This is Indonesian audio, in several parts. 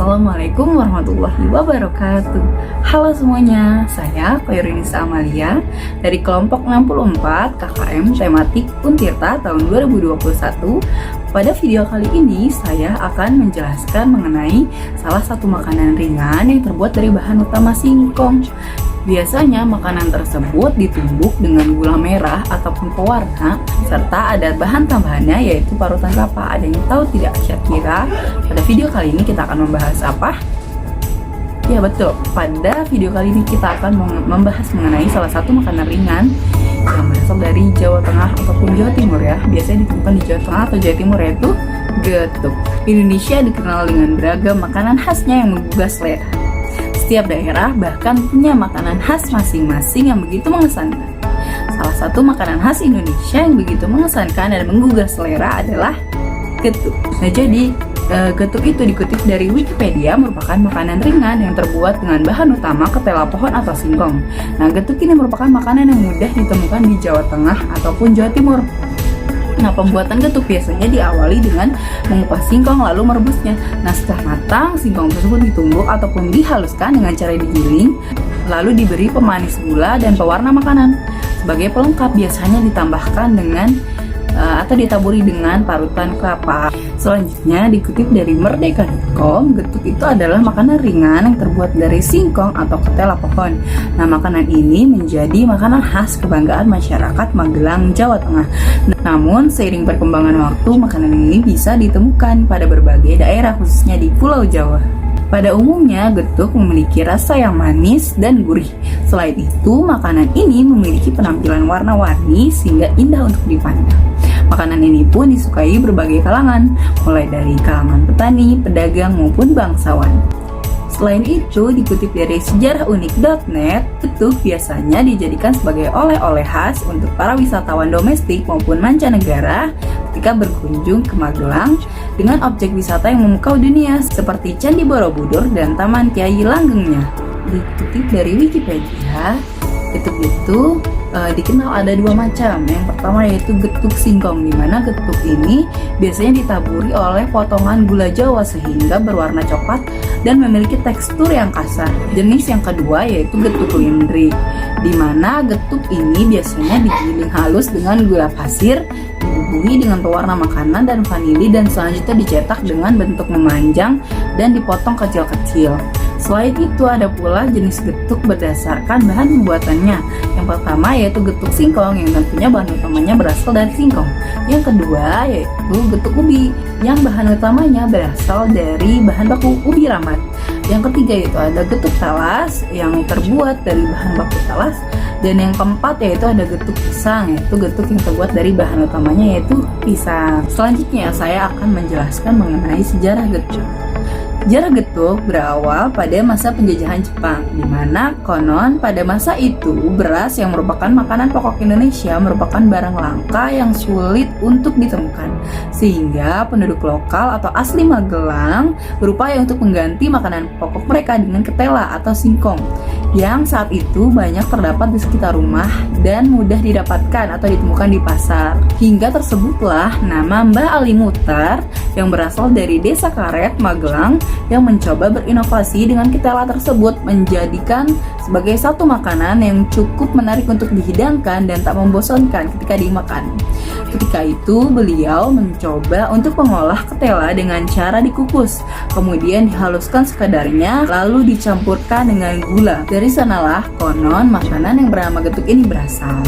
Assalamualaikum warahmatullahi wabarakatuh. Halo semuanya, saya Koirunisa Amalia dari kelompok 64 KKM Tematik Untirta tahun 2021. Pada video kali ini saya akan menjelaskan mengenai salah satu makanan ringan yang terbuat dari bahan utama singkong. Biasanya makanan tersebut ditumbuk dengan gula merah ataupun pewarna serta ada bahan tambahannya yaitu parutan kelapa. Ada yang tahu tidak kira-kira pada video kali ini kita akan membahas apa? Ya betul, pada video kali ini kita akan membahas mengenai salah satu makanan ringan yang berasal dari Jawa Tengah ataupun Jawa Timur ya. Biasanya ditemukan di Jawa Tengah atau Jawa Timur, yaitu getuk. Indonesia dikenal dengan beragam makanan khasnya yang menggugah selera. Setiap daerah bahkan punya makanan khas masing-masing yang begitu mengesankan. Salah satu makanan khas Indonesia yang begitu mengesankan dan menggugah selera adalah getuk. Nah, jadi getuk itu dikutip dari Wikipedia merupakan makanan ringan yang terbuat dengan bahan utama ketela pohon atau singkong. Nah, getuk ini merupakan makanan yang mudah ditemukan di Jawa Tengah ataupun Jawa Timur. Nah, pembuatan getuk biasanya diawali dengan mengupas singkong lalu merebusnya. Nah, setelah matang, singkong tersebut ditumbuk ataupun dihaluskan dengan cara digiling, lalu diberi pemanis gula dan pewarna makanan. Sebagai pelengkap biasanya ditambahkan dengan atau ditaburi dengan parutan kelapa. Selanjutnya dikutip dari merdeka.com, getuk itu adalah makanan ringan yang terbuat dari singkong atau ketela pohon. Nah, makanan ini menjadi makanan khas kebanggaan masyarakat Magelang, Jawa Tengah. Namun seiring perkembangan waktu, makanan ini bisa ditemukan pada berbagai daerah khususnya di Pulau Jawa. Pada umumnya, getuk memiliki rasa yang manis dan gurih. Selain itu, makanan ini memiliki penampilan warna-warni sehingga indah untuk dipandang. Makanan ini pun disukai berbagai kalangan, mulai dari kalangan petani, pedagang, maupun bangsawan. Selain itu, dikutip dari sejarah-unik.net, getuk biasanya dijadikan sebagai oleh-oleh khas untuk para wisatawan domestik maupun mancanegara ketika berkunjung ke Magelang dengan objek wisata yang memukau dunia seperti Candi Borobudur dan Taman Kyai Langgengnya. Dikutip dari Wikipedia, getuk itu dikenal ada dua macam. Yang pertama yaitu getuk singkong, di mana getuk ini biasanya ditaburi oleh potongan gula Jawa sehingga berwarna coklat dan memiliki tekstur yang kasar. Jenis yang kedua yaitu getuk lindri, di mana getuk ini biasanya digiling halus dengan gula pasir, dibubuhi dengan pewarna makanan dan vanili, dan selanjutnya dicetak dengan bentuk memanjang dan dipotong kecil-kecil. Selain itu ada pula jenis getuk berdasarkan bahan pembuatannya. Yang pertama yaitu getuk singkong yang tentunya bahan utamanya berasal dari singkong. Yang kedua yaitu getuk ubi yang bahan utamanya berasal dari bahan baku ubi ramat. Yang ketiga yaitu ada getuk talas yang terbuat dari bahan baku talas. Dan yang keempat yaitu ada getuk pisang, yaitu getuk yang terbuat dari bahan utamanya yaitu pisang. Selanjutnya saya akan menjelaskan mengenai sejarah getuk. Sejarah getuk berawal pada masa penjajahan Jepang, di mana konon pada masa itu beras yang merupakan makanan pokok Indonesia merupakan barang langka yang sulit untuk ditemukan, sehingga penduduk lokal atau asli Magelang berupaya untuk mengganti makanan pokok mereka dengan ketela atau singkong, yang saat itu banyak terdapat di sekitar rumah dan mudah didapatkan atau ditemukan di pasar. Hingga tersebutlah nama Mbah Ali Mutar yang berasal dari Desa Karet, Magelang, yang mencoba berinovasi dengan ketela tersebut, menjadikan sebagai satu makanan yang cukup menarik untuk dihidangkan dan tak membosankan ketika dimakan. Ketika itu beliau mencoba untuk mengolah ketela dengan cara dikukus, kemudian dihaluskan sekadarnya, lalu dicampurkan dengan gula. Dari sanalah konon makanan yang bernama getuk ini berasal.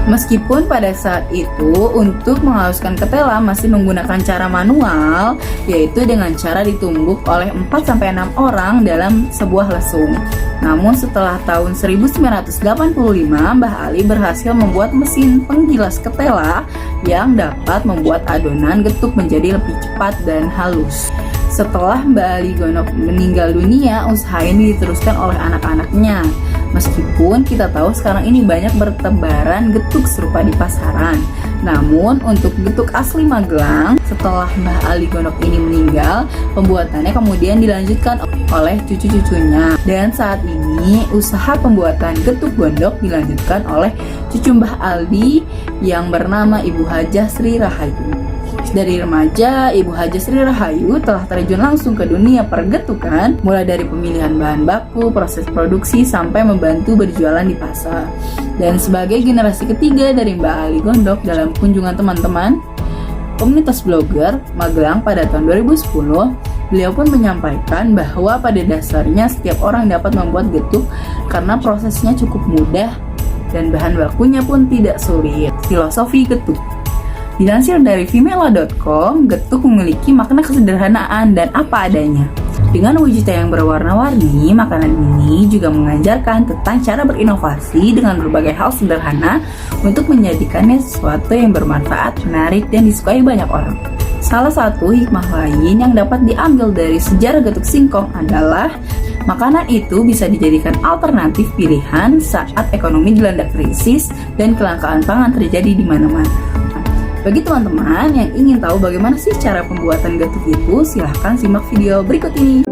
Meskipun pada saat itu untuk menghaluskan ketela masih menggunakan cara manual, yaitu dengan cara ditumbuk oleh 4-6 orang dalam sebuah lesung. Namun setelah tahun 1985, Mbah Ali berhasil membuat mesin penggilas ketela yang dapat membuat adonan getuk menjadi lebih cepat dan halus. Setelah Mbah Ali Gonok meninggal dunia, usaha ini diteruskan oleh anak-anaknya. Meskipun kita tahu sekarang ini banyak bertebaran getuk serupa di pasaran, namun untuk getuk asli Magelang, setelah Mbah Ali Gonok ini meninggal, pembuatannya kemudian dilanjutkan oleh cucu-cucunya. Dan saat ini usaha pembuatan getuk gondok dilanjutkan oleh cucu Mbah Ali yang bernama Ibu Hajah Sri Rahayu. Dari remaja, Ibu Haja Sri Rahayu telah terjun langsung ke dunia pergetukan, mulai dari pemilihan bahan baku, proses produksi, sampai membantu berjualan di pasar. Dan sebagai generasi ketiga dari Mbak Ali Gondok dalam kunjungan teman-teman komunitas blogger Magelang pada tahun 2010, beliau pun menyampaikan bahwa pada dasarnya setiap orang dapat membuat getuk karena prosesnya cukup mudah dan bahan bakunya pun tidak sulit. Filosofi getuk. Dilansir dari vimela.com, getuk memiliki makna kesederhanaan dan apa adanya. Dengan wujudnya yang berwarna-warni, makanan ini juga mengajarkan tentang cara berinovasi dengan berbagai hal sederhana untuk menjadikannya sesuatu yang bermanfaat, menarik, dan disukai banyak orang. Salah satu hikmah lain yang dapat diambil dari sejarah getuk singkong adalah makanan itu bisa dijadikan alternatif pilihan saat ekonomi dilanda krisis dan kelangkaan pangan terjadi di mana-mana. Bagi teman-teman yang ingin tahu bagaimana sih cara pembuatan getuk itu, silahkan simak video berikut ini.